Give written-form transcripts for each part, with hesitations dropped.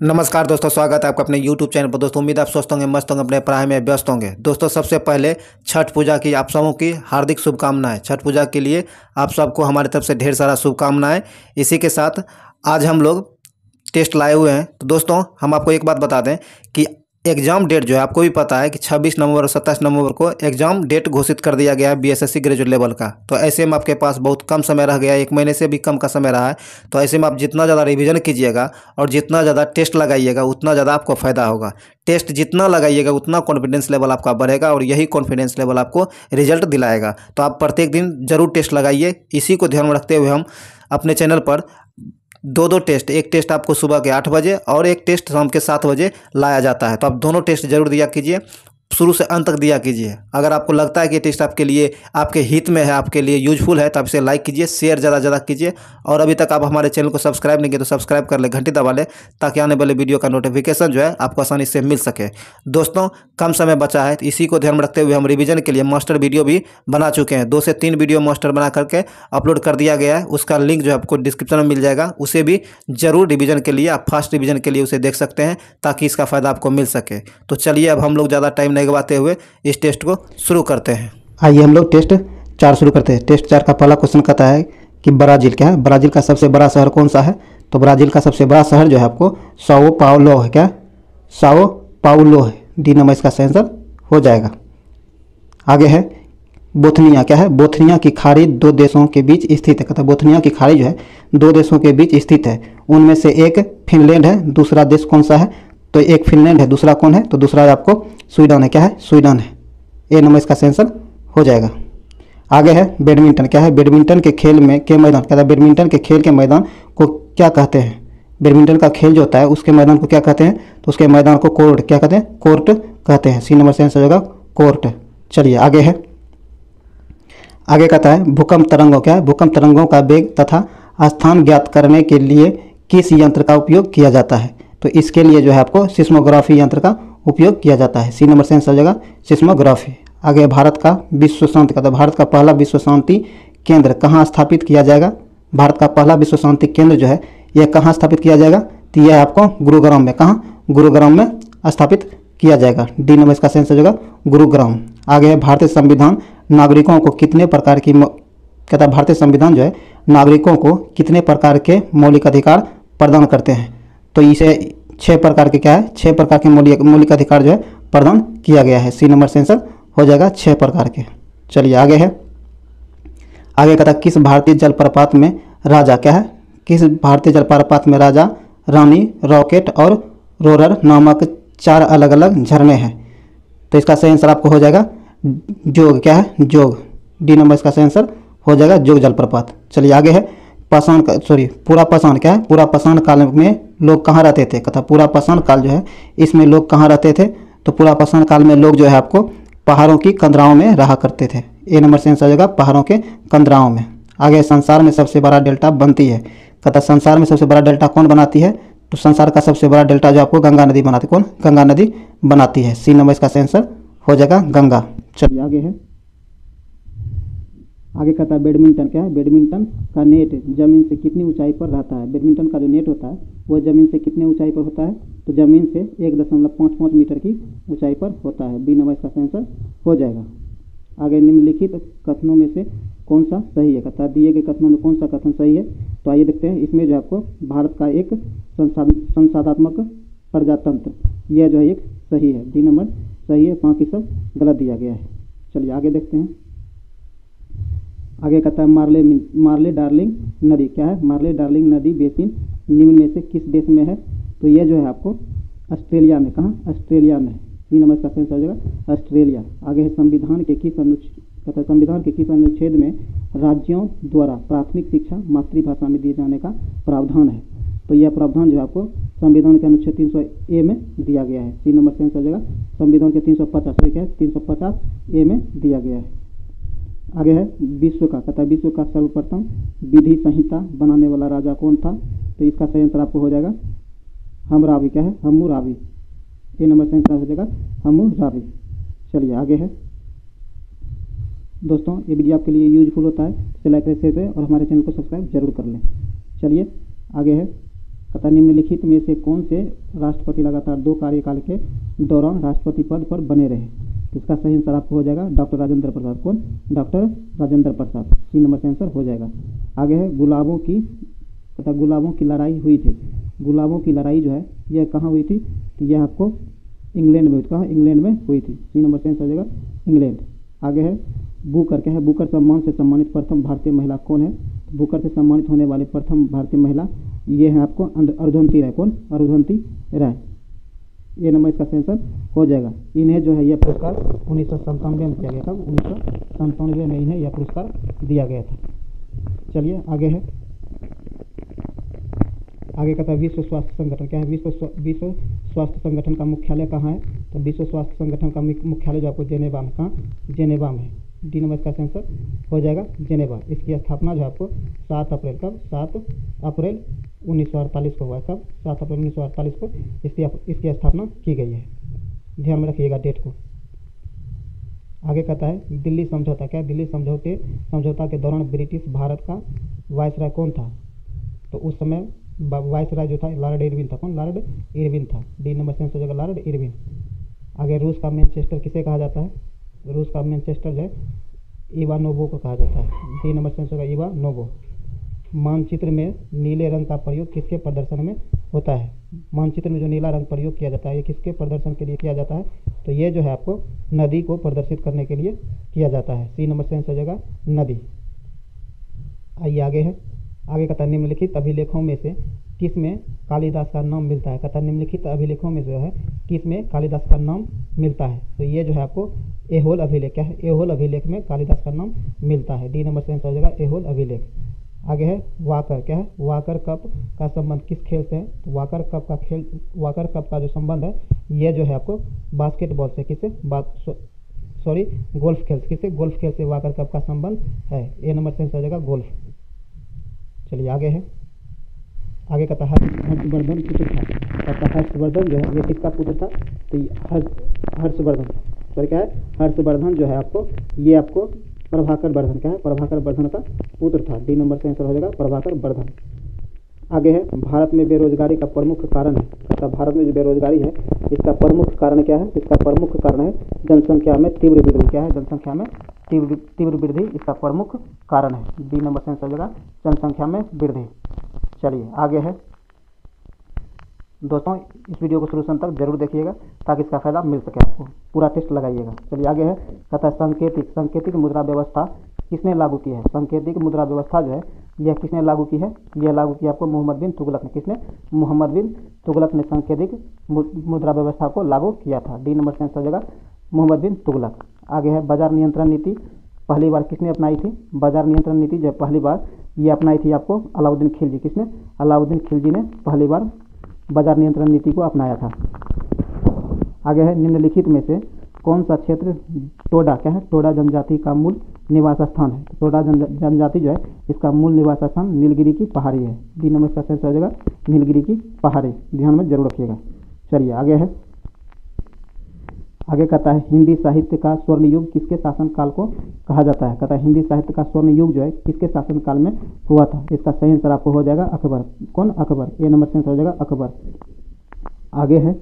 नमस्कार दोस्तों, स्वागत है आपका अपने YouTube चैनल पर। दोस्तों उम्मीद आप स्वस्थ होंगे, मस्त होंगे, अपने पढ़ाई में व्यस्त होंगे। दोस्तों सबसे पहले छठ पूजा की आप सबों की हार्दिक शुभकामनाएं। छठ पूजा के लिए आप सबको हमारी तरफ से ढेर सारा शुभकामनाएं। इसी के साथ आज हम लोग टेस्ट लाए हुए हैं। तो दोस्तों हम आपको एक बात बता दें कि एग्ज़ाम डेट जो है आपको भी पता है कि 26 नवंबर और 27 नवंबर को एग्ज़ाम डेट घोषित कर दिया गया है बीएसएससी ग्रेजुएट लेवल का। तो ऐसे में आपके पास बहुत कम समय रह गया है, 1 महीने से भी कम का समय रहा है। तो ऐसे में आप जितना ज़्यादा रिवीजन कीजिएगा और जितना ज़्यादा टेस्ट लगाइएगा उतना ज़्यादा आपको फ़ायदा होगा। टेस्ट जितना लगाइएगा उतना कॉन्फिडेंस लेवल आपका बढ़ेगा और यही कॉन्फिडेंस लेवल आपको रिजल्ट दिलाएगा। तो आप प्रत्येक दिन ज़रूर टेस्ट लगाइए। इसी को ध्यान में रखते हुए हम अपने चैनल पर दो टेस्ट, एक टेस्ट आपको सुबह के 8 बजे और एक टेस्ट शाम के 7 बजे लाया जाता है। तो आप दोनों टेस्ट जरूर दिया कीजिए, शुरू से अंत तक दिया कीजिए। अगर आपको लगता है कि टेस्ट आपके लिए आपके हित में है, आपके लिए यूजफुल है, तो आप इसे लाइक कीजिए, शेयर ज़्यादा ज़्यादा कीजिए। और अभी तक आप हमारे चैनल को सब्सक्राइब नहीं किए तो सब्सक्राइब कर ले, घंटी दबा ले, ताकि आने वाले वीडियो का नोटिफिकेशन जो है आपको आसानी से मिल सके। दोस्तों कम समय बचा है, तो इसी को ध्यान में रखते हुए हम रिवीजन के लिए मास्टर वीडियो भी बना चुके हैं। 2 से 3 वीडियो मास्टर बना करके अपलोड कर दिया गया है। उसका लिंक जो है आपको डिस्क्रिप्शन में मिल जाएगा। उसे भी जरूर रिवीजन के लिए, आप फास्ट रिवीजन के लिए उसे देख सकते हैं, ताकि इसका फ़ायदा आपको मिल सके। तो चलिए अब हम लोग ज़्यादा टाइम नहीं गवाते हुए इस टेस्ट को शुरू करते हैं। आइए हम लोग टेस्ट 4 शुरू करते हैं। टेस्ट 4 का पहला क्वेश्चन कहता है कि ब्राज़ील क्या है, ब्राज़ील का सबसे बड़ा शहर कौन सा है। तो ब्राज़ील का सबसे बड़ा शहर जो है आपको साओ पाउलो है। क्या, साओ पाउलो है। डी नंबर इसका सही आंसर हो जाएगा। आगे है बोथनिया। क्या है, बोथनिया की खाड़ी 2 देशों के बीच स्थित है। कहता है बोथनिया की खाड़ी जो है 2 देशों के बीच स्थित है। उनमें से एक फिनलैंड है, दूसरा देश कौन सा है। तो एक फिनलैंड है, दूसरा कौन है, तो दूसरा आपको स्वीडन है। क्या है, स्वीडन है। ए नंबर इसका आंसर हो जाएगा। आगे है बैडमिंटन। क्या है, बैडमिंटन के खेल में के मैदान, कहता है बैडमिंटन के खेल के मैदान को क्या कहते हैं। बैडमिंटन का खेल जो होता है उसके मैदान को क्या कहते हैं, तो उसके मैदान को कोर्ट क्या कहते हैं, कोर्ट कहते हैं। सी नंबर से आंसर होगा कोर्ट। चलिए आगे है, आगे कहता है भूकंप तरंगों। क्या है, भूकंप तरंगों का वेग तथा स्थान ज्ञात करने के लिए किस यंत्र का उपयोग किया जाता है। तो इसके लिए जो है आपको सिस्मोग्राफी यंत्र का उपयोग किया जाता है। सी नंबर से आंसर हो जाएगा सिस्मोग्राफी। आगे भारत का विश्व शांति का, तो भारत का पहला विश्व शांति केंद्र कहाँ स्थापित किया जाएगा। भारत का पहला विश्व शांति केंद्र जो है यह कहाँ स्थापित किया जाएगा, तो यह आपको गुरुग्राम में, कहाँ, गुरुग्राम में स्थापित किया जाएगा। डी नंबर इसका आंसर हो जाएगा गुरुग्राम। आगे है भारतीय संविधान नागरिकों को कितने प्रकार की, कहता है भारतीय संविधान जो है नागरिकों को कितने प्रकार के मौलिक अधिकार प्रदान करते हैं। तो इसे 6 प्रकार के, क्या है, 6 प्रकार के मौलिक अधिकार जो है प्रदान किया गया है। सी नंबर से आंसर हो जाएगा 6 प्रकार के। चलिए आगे है, आगे कहता है किस भारतीय जलप्रपात में राजा, क्या है, किस भारतीय जलप्रपात में राजा, रानी, रॉकेट और रोरर नामक 4 अलग अलग झरने हैं। तो इसका सही आंसर आपको हो जाएगा जोग। क्या है, जोग। डी नंबर इसका सही आंसर हो जाएगा जोग जलप्रपात। चलिए आगे है पाषाण, पूरा पाषाण। क्या है, पूरा पाषाण काल में लोग कहाँ रहते थे। कहता पूरा पाषाण काल जो है इसमें लोग कहाँ रहते थे। तो पूरा पाषाण काल में लोग जो है आपको पहाड़ों की कंदराओं में रहा करते थे। ए नंबर से आंसर हो जाएगा पहाड़ों के कंदराओं में। आगे संसार में सबसे बड़ा डेल्टा बनती है। कहता संसार में सबसे बड़ा डेल्टा कौन बनाती है। तो संसार का सबसे बड़ा डेल्टा जो आपको गंगा नदी बनाती है। कौन, गंगा नदी बनाती है। सी नंबर इसका आंसर हो जाएगा गंगा। चलिए आगे है, आगे कहता है बैडमिंटन। क्या है, बैडमिंटन का नेट जमीन से कितनी ऊंचाई पर रहता है। बैडमिंटन का जो नेट होता है वो जमीन से कितने ऊंचाई पर होता है। तो जमीन से 1.55 मीटर की ऊंचाई पर होता है। बी नंबर इसका आंसर हो जाएगा। आगे निम्नलिखित कथनों में से कौन सा सही है। कहता है दिए गए कथनों में कौन सा कथन सही है। तो आइए देखते हैं। इसमें जो आपको भारत का एक संसाधनात्मक प्रजातंत्र, यह जो है एक सही है। डी नंबर सही है, बाकी सब गलत दिया गया है। चलिए आगे देखते हैं। आगे कहता है मार्ले डार्लिंग नदी। क्या है, मार्ले डार्लिंग नदी बेसिन निम्न में से किस देश में है। तो यह जो है आपको ऑस्ट्रेलिया में, कहाँ, ऑस्ट्रेलिया में। डी नंबर का आंसर हो जाएगा ऑस्ट्रेलिया। आगे है संविधान के किस अनुच्छेद, कहता है संविधान के किस अनुच्छेद में राज्यों द्वारा प्राथमिक शिक्षा मातृभाषा में दिए जाने का प्रावधान है। तो यह प्रावधान जो है आपको संविधान के अनुच्छेद 300A में दिया गया है। सी नंबर से आंसर हो जाएगा संविधान के 350A में दिया गया है। आगे है विश्व का, कहता है विश्व का सर्वप्रथम विधि संहिता बनाने वाला राजा कौन था। तो इसका सही आंसर आपको हो जाएगा हम्मुराबी। क्या है, हम्मुराबी। ए नंबर से आंसर हो जाएगा हम्मुराबी। चलिए आगे है, दोस्तों ये वीडियो आपके लिए यूजफुल होता है, इसे लाइक करें, शेयर करें और हमारे चैनल को सब्सक्राइब जरूर कर लें। चलिए आगे है, कहता है निम्नलिखित में से कौन से राष्ट्रपति लगातार 2 कार्यकाल के दौरान राष्ट्रपति पद पर बने रहे। इसका सही आंसर आपको हो जाएगा डॉक्टर राजेंद्र प्रसाद। कौन? डॉक्टर राजेंद्र प्रसाद। सी नंबर से आंसर हो जाएगा। आगे है गुलाबों की लड़ाई हुई थी। गुलाबों की लड़ाई जो है यह कहाँ हुई थी? तो यह आपको इंग्लैंड में हुई थी। कहाँ? इंग्लैंड में हुई थी। सी नंबर से आंसर हो जाएगा इंग्लैंड। आगे है बुकर। क्या है? बुकर सम्मान से सम्मानित प्रथम भारतीय महिला कौन है? बुकर से सम्मानित होने वाली प्रथम भारतीय महिला ये है आपको अरुंधति राय। कौन? अरुंधति राय। ये नंबर इसका आंसर हो जाएगा। इन्हें जो है यह पुरस्कार 1997 में दिया गया था। 1997 में इन्हें यह पुरस्कार दिया गया था। चलिए आगे है। आगे कहता है विश्व स्वास्थ्य संगठन। क्या है? विश्व स्वास्थ्य संगठन का मुख्यालय कहाँ है? तो विश्व स्वास्थ्य संगठन का मुख्यालय जो आपको जेनेवा में, कहाँ? जेनेवा में। डी नंबर इसका आंसर हो जाएगा जेनेवा। इसकी स्थापना जो आपको 7 अप्रैल कब? 7 अप्रैल 1948 को हुआ। कब? 7 अप्रैल 1948 को इसकी स्थापना की गई है। ध्यान में रखिएगा डेट को। आगे कहता है दिल्ली समझौता। क्या? दिल्ली समझौता के दौरान ब्रिटिश भारत का वायसराय कौन था? तो उस समय वायसराय जो था लॉर्ड इरविन था। कौन? लॉर्ड इरविन था। डी नंबर से आंसर हो जाएगा लॉर्ड इरविन। आगे रूस का मैनचेस्टर किसे कहा जाता है? रूस का मैनचेस्टर जो है इवानोवो को कहा जाता है। डी नंबर से आंसर होगा इवानोवो। मानचित्र में नीले रंग का प्रयोग किसके प्रदर्शन में होता है? मानचित्र में जो नीला रंग प्रयोग किया जाता है ये किसके प्रदर्शन के लिए किया जाता है? तो ये जो है आपको नदी को प्रदर्शित करने के लिए किया जाता है। सी नंबर से आंसर हो जाएगा नदी। आइए आगे है। आगे कहता है निम्नलिखित अभिलेखों में से किस में कालिदास का नाम मिलता है? कहता है निम्नलिखित अभिलेखों में जो है किस में कालिदास का नाम मिलता है? तो ये जो है आपको ऐहोल अभिलेख। क्या है? ऐहोल अभिलेख में कालिदास का नाम मिलता है। डी नंबर से आंसर हो जाएगा ऐहोल अभिलेख। आगे है वाकर। क्या है? वाकर कप का संबंध किस खेल से है? तो वाकर कप का जो संबंध है ये जो है आपको बास्केटबॉल से, किससे? गोल्फ खेल से। किससे? गोल्फ खेल से वाकर कप का संबंध है। ए नंबर से आंसर हो जाएगा गोल्फ। चलिए आगे है। आगे कहता है हर्षवर्धन पुत्र था। कहता है हर्षवर्धन जो है ये किसका पुत्र था? तो हर्षवर्धन सॉरी क्या है? हर्षवर्धन जो है आपको ये आपको प्रभाकर वर्धन। क्या है? प्रभाकर वर्धन का पुत्र था। डी नंबर से आंसर हो जाएगा प्रभाकर वर्धन। आगे है भारत में बेरोजगारी का प्रमुख कारण है। कहता भारत में जो बेरोजगारी है इसका प्रमुख कारण क्या है? इसका प्रमुख कारण है जनसंख्या में तीव्र वृद्धि। क्या है? जनसंख्या में तीव्र वृद्धि इसका प्रमुख कारण है। डी नंबर से आंसर हो जाएगा जनसंख्या में वृद्धि। चलिए आगे है। दोस्तों इस वीडियो को शुरू से अंत तक जरूर देखिएगा ताकि इसका फायदा मिल सके आपको। पूरा टेस्ट लगाइएगा। चलिए आगे है। कहता है सांकेतिक मुद्रा व्यवस्था किसने लागू की है? सांकेतिक मुद्रा व्यवस्था जो है यह किसने लागू की है? यह लागू की आपको मोहम्मद बिन तुगलक ने। किसने? मोहम्मद बिन तुगलक ने सांकेतिक मुद्रा व्यवस्था को लागू किया था। डी नंबर से आंसर हो जाएगा मोहम्मद बिन तुगलक। आगे है बाजार नियंत्रण नीति पहली बार किसने अपनाई थी? बाजार नियंत्रण नीति जो पहली बार ये अपनाई थी आपको अलाउद्दीन खिलजी। किसने? अलाउद्दीन खिलजी ने पहली बार बाजार नियंत्रण नीति को अपनाया था। आगे है निम्नलिखित में से कौन सा क्षेत्र टोडा। क्या है? टोडा जनजाति का मूल निवास स्थान है। टोडा जनजाति जो है इसका मूल निवास स्थान नीलगिरी की पहाड़ी है। डी नंबर का आंसर हो जाएगा नीलगिरी की पहाड़ी। ध्यान में जरूर रखिएगा। चलिए आगे है। आगे कहता है हिंदी साहित्य का स्वर्ण युग किसके शासनकाल को कहा जाता है? कहता है हिंदी साहित्य का स्वर्ण युग जो है किसके शासनकाल में हुआ था? इसका सही आंसर आपको हो जाएगा अकबर। कौन? अकबर। ए नंबर से आंसर हो जाएगा अकबर। आगे है।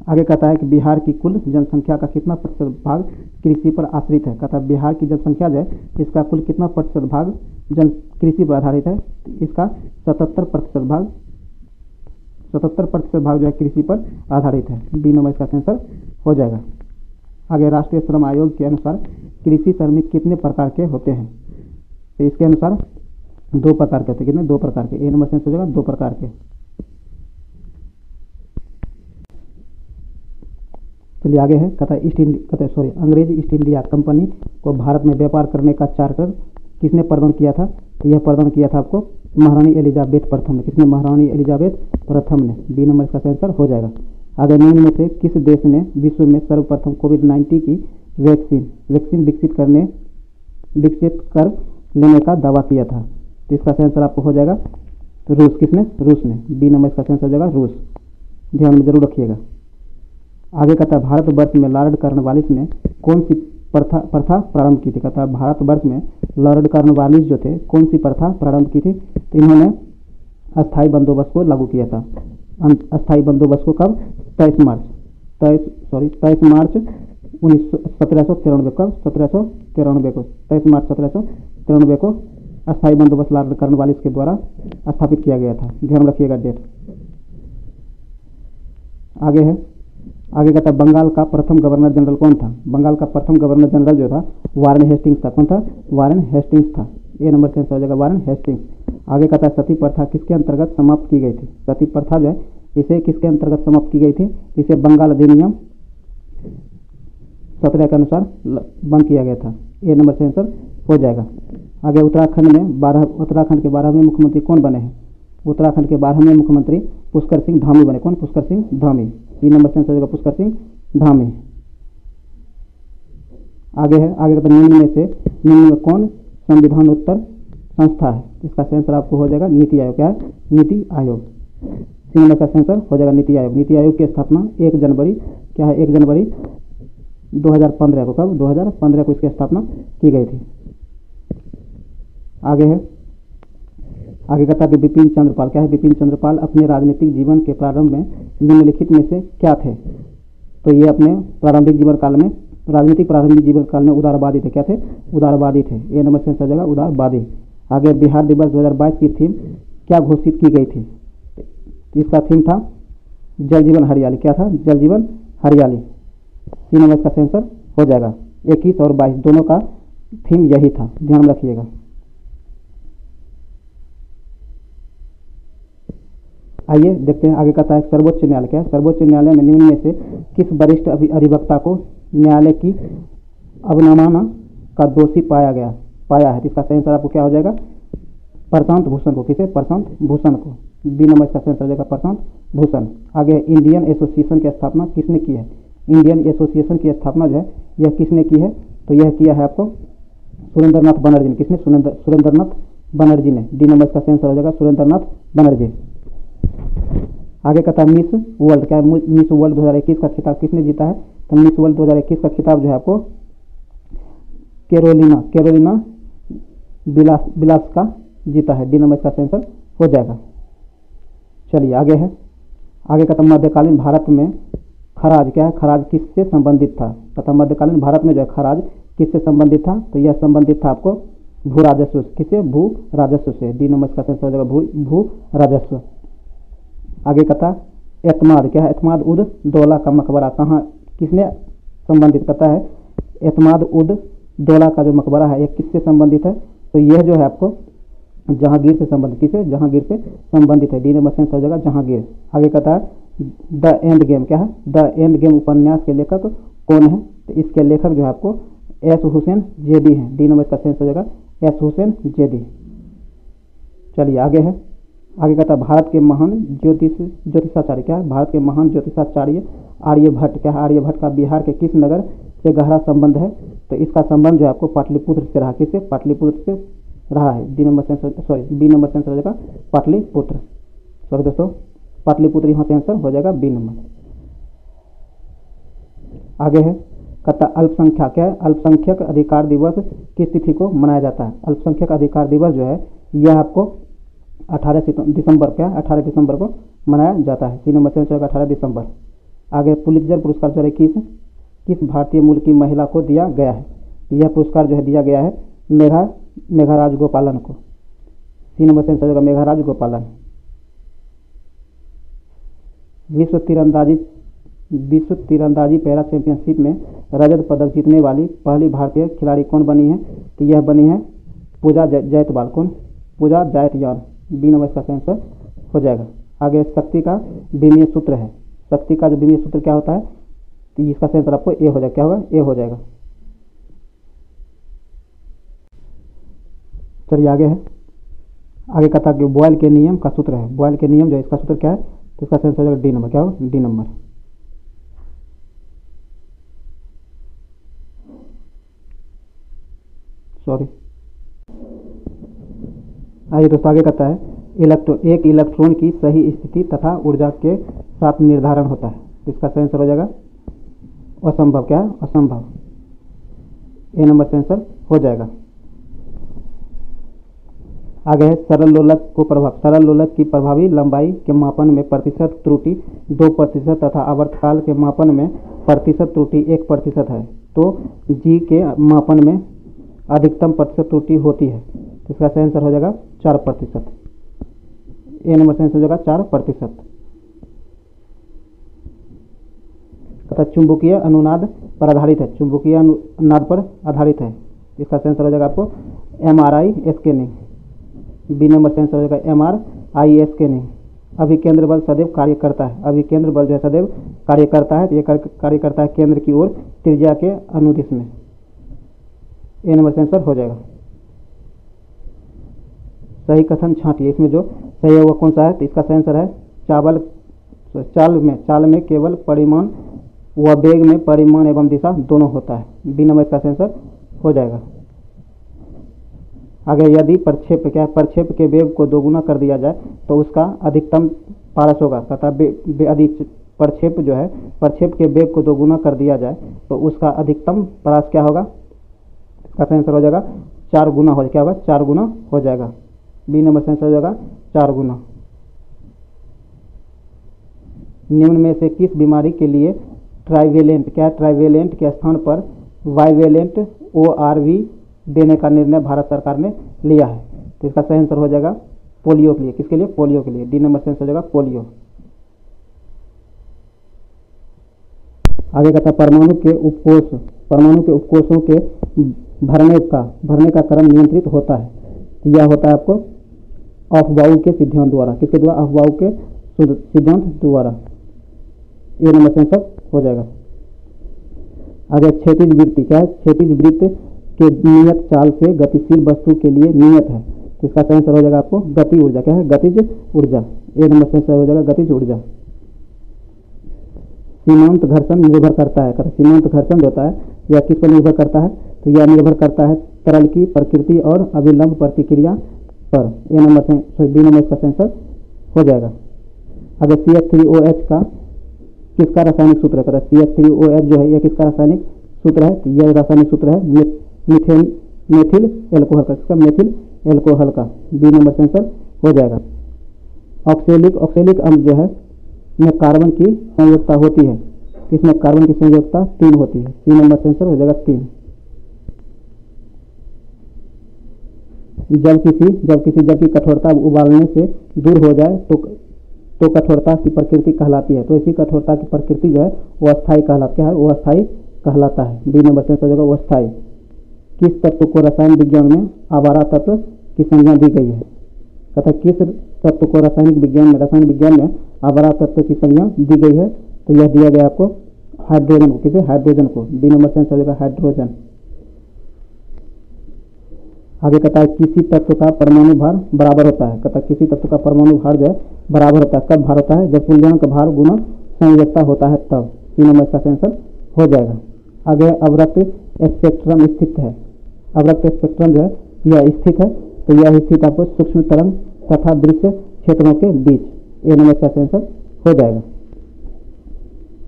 आगे कहता है कि बिहार की कुल जनसंख्या का कितना प्रतिशत भाग कृषि पर आश्रित है? कहता है बिहार की जनसंख्या जो है इसका कुल कितना प्रतिशत भाग कृषि पर आधारित है? इसका 77% भाग जो है कृषि पर आधारित है। डी नंबर इसका आंसर हो जाएगा। आगे राष्ट्रीय श्रम आयोग के अनुसार कृषि श्रमिक कितने प्रकार के होते हैं? तो इसके अनुसार 2 प्रकार के होते हैं। कितने? 2 प्रकार के। ए नंबर से आंसर हो जाएगा 2 प्रकार के। चलिए आगे है। कहता है अंग्रेज ईस्ट इंडिया कंपनी को भारत में व्यापार करने का चार्टर किसने प्रदान किया था? तो यह प्रदान किया था आपको महारानी एलिजाबेथ प्रथम ने। किसने? महारानी एलिजाबेथ प्रथम ने। बी नंबर इसका आंसर हो जाएगा। आगे निम्न में से किस देश ने विश्व में सर्वप्रथम कोविड-19 की वैक्सीन विकसित कर लेने का दावा किया था? तो इसका आंसर आपको हो जाएगा रूस। किसने? रूस ने। बी नंबर इसका आंसर हो जाएगा रूस। ध्यान में जरूर रखिएगा। आगे कहता है भारतवर्ष में लॉर्ड कॉर्नवालिस ने कौन सी प्रथा प्रारंभ की थी? कहता है भारतवर्ष में लॉर्ड कॉर्नवालिस जो थे कौन सी प्रथा प्रारंभ की थी? तो इन्होंने अस्थायी बंदोबस्त को लागू किया था। अस्थायी बंदोबस्त को कब? 23 मार्च 1793 कब? 1793 को 23 मार्च 1793 को अस्थायी बंदोबस्त लॉर्ड कॉर्नवालिस के द्वारा स्थापित किया गया था। ध्यान रखिएगा डेट। आगे है, आगे कहता है बंगाल का प्रथम गवर्नर जनरल कौन था? बंगाल का प्रथम गवर्नर जनरल जो था वारेन हेस्टिंग्स था। कौन था? वारेन हेस्टिंग्स था। ए नंबर से आंसर हो जाएगा वारेन हेस्टिंग्स। आगे कहता है सती प्रथा किसके अंतर्गत समाप्त की गई थी? सती प्रथा जो है इसे किसके अंतर्गत समाप्त की गई थी? इसे बंगाल अधिनियम 17 के अनुसार बंद किया गया था। ए नंबर से आंसर हो जाएगा। आगे उत्तराखंड के 12वें मुख्यमंत्री कौन बने हैं? उत्तराखंड के 12वें मुख्यमंत्री पुष्कर सिंह धामी बने। कौन? पुष्कर सिंह धामी। 3 नंबर से आंसर हो जाएगा पुष्कर सिंह धामी। आगे है, आगे कहते निम्न में कौन संविधानोत्तर संस्था है? इसका आंसर आपको हो जाएगा नीति आयोग। क्या है? नीति आयोग। 3 नंबर का आंसर हो जाएगा नीति आयोग। नीति आयोग की स्थापना 1 जनवरी क्या है? 1 जनवरी 2015 को। कब? 2015 को इसकी स्थापना की गई थी। आगे है, आगे कहता है कि बिपिन चंद्र पाल क्या है? बिपिन चंद्र पाल अपने राजनीतिक जीवन के प्रारंभ में निम्नलिखित में से क्या थे? तो ये अपने प्रारंभिक जीवन काल में प्रारंभिक जीवन काल में उदारवादी थे। क्या थे? उदारवादी थे। ए नंबर से आंसर जगह उदारवादी। आगे बिहार दिवस 2022 की थीम क्या घोषित की गई थी? इसका थीम था जल जीवन हरियाली। क्या था? जल जीवन हरियाली। 3 नंबर का आंसर हो जाएगा। 21 और 22 दोनों का थीम यही था। ध्यान रखिएगा। आइए देखते हैं आगे कहता है सर्वोच्च न्यायालय क्या है? सर्वोच्च न्यायालय में निम्न में से किस वरिष्ठ अधिवक्ता को न्यायालय की अवमानना का दोषी पाया है? इसका आंसर आपको क्या हो जाएगा? प्रशांत भूषण को। किसे? प्रशांत भूषण को। बी नंबर का आंसर हो जाएगा प्रशांत भूषण। आगे इंडियन एसोसिएशन की स्थापना किसने की है? इंडियन एसोसिएशन की स्थापना जो है यह किसने की है? तो यह किया है आपको सुरेंद्रनाथ बनर्जी ने। किसने? सुरेंद्रनाथ बनर्जी ने। डी नंबर का आंसर हो जाएगा सुरेंद्रनाथ बनर्जी। आगे कहता है मिस वर्ल्ड क्या है? मिस वर्ल्ड 2021 का खिताब किसने जीता है? तो मिस वर्ल्ड 2021 का खिताब जो है आपको कैरोलिना बिलास का जीता है। डी नंबर का आंसर हो जाएगा। चलिए आगे है, आगे कहता है मध्यकालीन भारत में खराज क्या है? खराज किससे संबंधित था? तथा मध्यकालीन भारत में जो है खराज किससे संबंधित था? तो यह संबंधित था आपको भू राजस्व। किससे? भू राजस्व से। डी नंबर का आंसर हो जाएगा भू राजस्व। आगे कहता एतमाद क्या है? एतमाद उद दौला का मकबरा कहाँ किसने संबंधित करता है? एतमाद उद दौला का जो मकबरा है यह किससे संबंधित है? तो यह जो है आपको जहांगीर से संबंधित। किसे? जहांगीर से संबंधित है। डी नंबर से हो जाएगा जहांगीर। आगे कहता है द एंड गेम क्या है? द एंड गेम उपन्यास के लेखक कौन है? तो इसके लेखक जो है आपको एस हुसैन जेदी हैं। डी नंबर का आंसर हो जाएगा एस हुसैन जेदी। चलिए आगे है, आगे कहता है भारत के महान ज्योतिषाचार्य क्या है? भारत के महान ज्योतिषाचार्य आर्यभट्ट क्या है? आर्यभट्ट का बिहार के किस नगर से गहरा संबंध है? तो इसका संबंध जो है आपको पाटलिपुत्र से रहा। किससे? पाटलिपुत्र से रहा है। बी नंबर से आंसर हो जाएगा पाटलिपुत्र। सॉरी दोस्तों, पाटलिपुत्र यहाँ से आंसर हो जाएगा बी नंबर। आगे है कहता अल्पसंख्यक क्या है? अल्पसंख्यक अधिकार दिवस किस तिथि को मनाया जाता है? अल्पसंख्यक अधिकार दिवस जो है यह आपको 18 दिसंबर क्या? 18 दिसंबर को मनाया जाता है। 3 नंबर से आंसर 18 दिसंबर। आगे पुलित्जर पुरस्कार जो है किस भारतीय मूल की महिला को दिया गया है? यह पुरस्कार जो है दिया गया है मेघाराज गोपालन को। 3 नंबर से आंसर होगा मेघाराज गोपालन। विश्व तीरंदाजी पैरा चैंपियनशिप में रजत पदक जीतने वाली पहली भारतीय खिलाड़ी कौन बनी है? तो यह बनी है पूजा जायसवाल। कौन? पूजा जायसवाल। बी नंबर का आंसर हो जाएगा। आगे शक्ति का विमीय सूत्र है। शक्ति का जो विमीय सूत्र क्या होता है? तो इसका आंसर आपको ए हो जाएगा। क्या होगा? ए हो जाएगा। चलिए आगे है, आगे कहता है कि बॉयल के नियम का सूत्र है। बॉयल के नियम जो है इसका सूत्र क्या है? तो इसका आंसर हो जाएगा डी नंबर। क्या होगा? D number. सॉरी, आइए दोस्तों आगे कहता है एक इलेक्ट्रॉन की सही स्थिति तथा ऊर्जा के साथ निर्धारण होता है। इसका सही आंसर हो जाएगा असंभव। क्या है? असंभव। ए नंबर से आंसर हो जाएगा। आगे है सरल लोलक को प्रभाव। सरल लोलक की प्रभावी लंबाई के मापन में प्रतिशत त्रुटि 2% तथा आवर्तकाल के मापन में प्रतिशत त्रुटि 1% है। तो जी के मापन में अधिकतम प्रतिशत त्रुटि होती है। तो इसका सही आंसर हो जाएगा 4%। ए नंबर सही आंसर हो जाएगा 4%। तथा चुंबकीय अनुनाद पर आधारित है। चुंबकीय अनुनाद पर आधारित है। इसका सही आंसर हो जाएगा आपको MRI स्कैनिंग। बी नंबर सही आंसर हो जाएगा MRI स्कैनिंग। अभिकेंद्र बल सदैव कार्य करता है। अभिकेंद्र बल जो है सदैव कार्य करता है। तो ये कार्य करता है केंद्र की ओर त्रिज्या के अनुदिश में। ए नंबर सही आंसर हो जाएगा। सही कथन छांटिए। इसमें जो सही है वो कौन सा है? तो इसका सही आंसर है चाल में केवल परिमाण व वेग में परिमाण एवं दिशा दोनों होता है। बी नंबर इसका सही आंसर हो जाएगा। आगे यदि प्रक्षेप के वेग को दोगुना कर दिया जाए तो उसका अधिकतम पारस होगा। तथा यदि प्रक्षेप के वेग को दोगुना कर दिया जाए तो उसका अधिकतम पारस क्या होगा? इसका सही आंसर हो जाएगा 4 गुना हो। क्या होगा? 4 गुना हो जाएगा। बी नंबर सही आंसर हो जाएगा 4 गुना। निम्न में से किस बीमारी के लिए ट्राइवेलेंट के स्थान पर बाइवेलेंट ORV देने का निर्णय भारत सरकार ने लिया है? तो इसका सही आंसर हो जाएगा पोलियो के लिए। किसके लिए? पोलियो के लिए। डी नंबर सही आंसर हो जाएगा पोलियो। आगे कहता है परमाणु के उपकोषों के भरने का क्रम नियंत्रित होता है। यह होता है आपको अफबाउ के सिद्धांत द्वारा। किसके द्वारा? अफबाउ के सिद्धांत द्वारा। ये नंबर सही आंसर हो जाएगा। आगे क्षैतिज वृत्ति क्या है? क्षैतिज वृत्त के नियत चाल से गतिशील वस्तु के लिए नियत है। तो इसका सही आंसर हो जाएगा आपको गति ऊर्जा। क्या है? गतिज ऊर्जा। ए नंबर सही आंसर हो जाएगा गतिज ऊर्जा। सीमांत घर्षण निर्भर करता है। सीमांत घर्षण जो होता है यह किस पर निर्भर करता है? तो यह निर्भर करता है तरल की प्रकृति और अविलंब प्रतिक्रिया पर। ए नंबर बी नंबर इसका आंसर हो जाएगा। अगर CH3OH का किसका रासायनिक सूत्र है? CH3OH जो है यह किसका रासायनिक सूत्र है? तो यह रासायनिक सूत्र है मेथिल एल्कोहल का। किसका? मेथिल एल्कोहल का। बी नंबर से आंसर हो जाएगा। ऑक्सैलिक अम्ल जो है में कार्बन की संयोजकता होती है। इसमें कार्बन की संयोजकता 3 होती है। सी नंबर से आंसर हो जाएगा 3। जब किसी जल की कठोरता उबालने से दूर हो जाए तो कठोरता की प्रकृति कहलाती है। तो इसी कठोरता की प्रकृति जो है वो अस्थायी कहलाती है। वो अस्थायी कहलाता है। बी नंबर से आंसर हो जाएगा वो अस्थायी। किस तत्व को रसायन विज्ञान में आवारा तत्व की संज्ञा दी गई है? कहता है किस तत्व को रसायन विज्ञान में आवारा तत्व की संज्ञा दी गई है? तो यह दिया गया आपको हाइड्रोजन को। किसे? हाइड्रोजन को। बी नंबर से आंसर हो जाएगा हाइड्रोजन। आगे कहता है किसी तत्व का परमाणु भार बराबर होता है। कहता है किसी तत्व का परमाणु भार जो है बराबर होता है। कब भार होता है? जब तुल्यांक भार गुना संयोजकता होता है तब। सी नंबर का आंसर हो जाएगा। आगे अवरक्त स्पेक्ट्रम स्थित है। अवरक्त स्पेक्ट्रम जो है यह स्थित है। तो यह स्थित आपको सूक्ष्म तरंग तथा दृश्य क्षेत्रों के बीच। ए नंबर का आंसर हो जाएगा।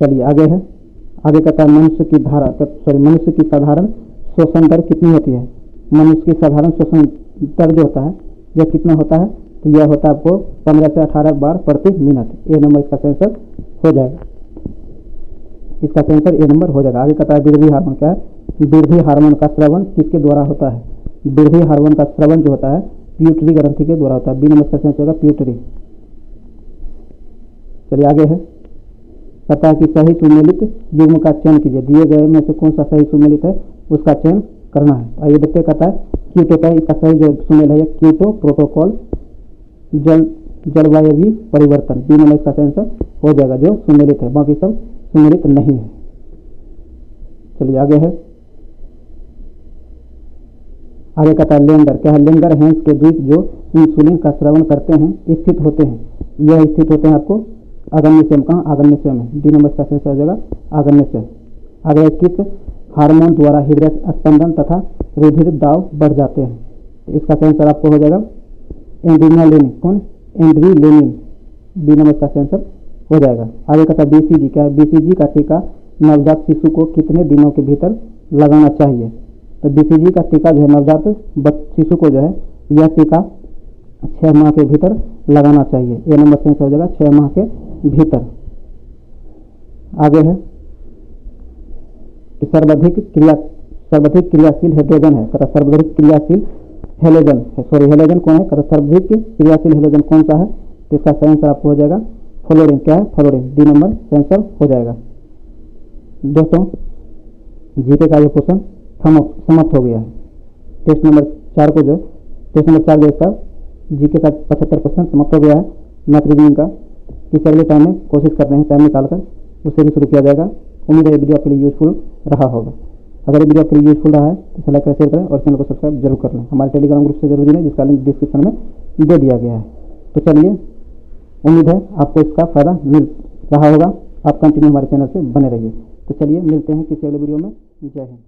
चलिए आगे है। आगे कहता है मनुष्य की साधारण श्वसन दर कितनी होती है? मनुष्य की साधारण श्वसन दर जो होता है यह कितना होता है? तो यह होता है आपको 15 से 18 बार प्रति मिनट। ए नंबर इसका आंसर हो जाएगा। इसका आंसर ए नंबर हो जाएगा। आगे कहता है वृद्धि हार्मोन क्या है? वृद्धि हार्मोन का स्रवण किसके द्वारा होता है? वृद्धि हार्मोन का स्रवण जो होता है प्यूटरी ग्रंथि के द्वारा होता है। बी नंबर का आंसर होगा प्यूटरी। चलिए आगे है। कहता है कि सही सुमेलित युग्म का चयन कीजिए। दिए गए में से कौन सा सही सुमेलित है उसका चयन करना है। आइए देखते। कहता है क्योटो का इसका सही जो सुमेल है क्योटो प्रोटोकॉल जलवायु परिवर्तन। बी नंबर इसका आंसर हो जाएगा जो सुमेलित है। बाकी सब सुमेलित नहीं है। चलिए आगे है। आगे कहता है लेंगर क्या है? लेंगर हैंस के द्वीप जो इंसुलिन का स्रवण करते हैं स्थित होते हैं। यह स्थित होते हैं आपको आग्नेय में। कहाँ? आग्नेय में। डी नंबर का आंसर हो जाएगा आग्नेय से। आगे किस हार्मोन द्वारा हृदय स्पंदन तथा रुधिर दाब बढ़ जाते हैं? तो इसका आंसर आपको हो जाएगा एड्रेनालिन। कौन? एड्रेनालिन। बी नंबर का आंसर हो जाएगा। आगे कहता है BCG क्या है? BCG का टीका नवजात शिशु को कितने दिनों के भीतर लगाना चाहिए? तो BCG का टीका जो है नवजात शिशु को जो है यह टीका 6 माह के भीतर लगाना चाहिए। ए नंबर से आंसर हो जाएगा 6 माह के भीतर। आगे है कि सर्वाधिक क्रियाशील हाइड्रोजन है, कहता सर्वाधिक क्रियाशील हेलोजन है, हेलोजन कौन है, कहता सर्वाधिक क्रियाशील हेलोजन कौन सा है, तो इसका सही आंसर आपको हो जाएगा फ्लोरीन। क्या है, फ्लोरीन। डी नंबर से आंसर हो जाएगा। दोस्तों जीके का ये क्वेश्चन समाप्त हो गया है। टेस्ट नंबर 4 को जो इसका जीके का 75 क्वेश्चन समाप्त हो गया है मैथ रीजनिंग का। इस अगले टाइम में कोशिश कर रहे हैं टाइम निकालकर उससे भी शुरू किया जाएगा। उम्मीद है ये वीडियो आपके लिए यूजफुल रहा होगा। अगर ये वीडियो आपके लिए यूजफुल रहा है तो इसे लाइक करें, शेयर करें और चैनल को सब्सक्राइब जरूर कर लें। हमारे टेलीग्राम ग्रुप से जरूर जुड़ें जिसका लिंक डिस्क्रिप्शन में दे दिया गया है। तो चलिए, उम्मीद है आपको इसका फ़ायदा मिल रहा होगा। आप कंटिन्यू हमारे चैनल से बने रहिए। तो चलिए मिलते हैं किसी अगले वीडियो में। जय हिंद।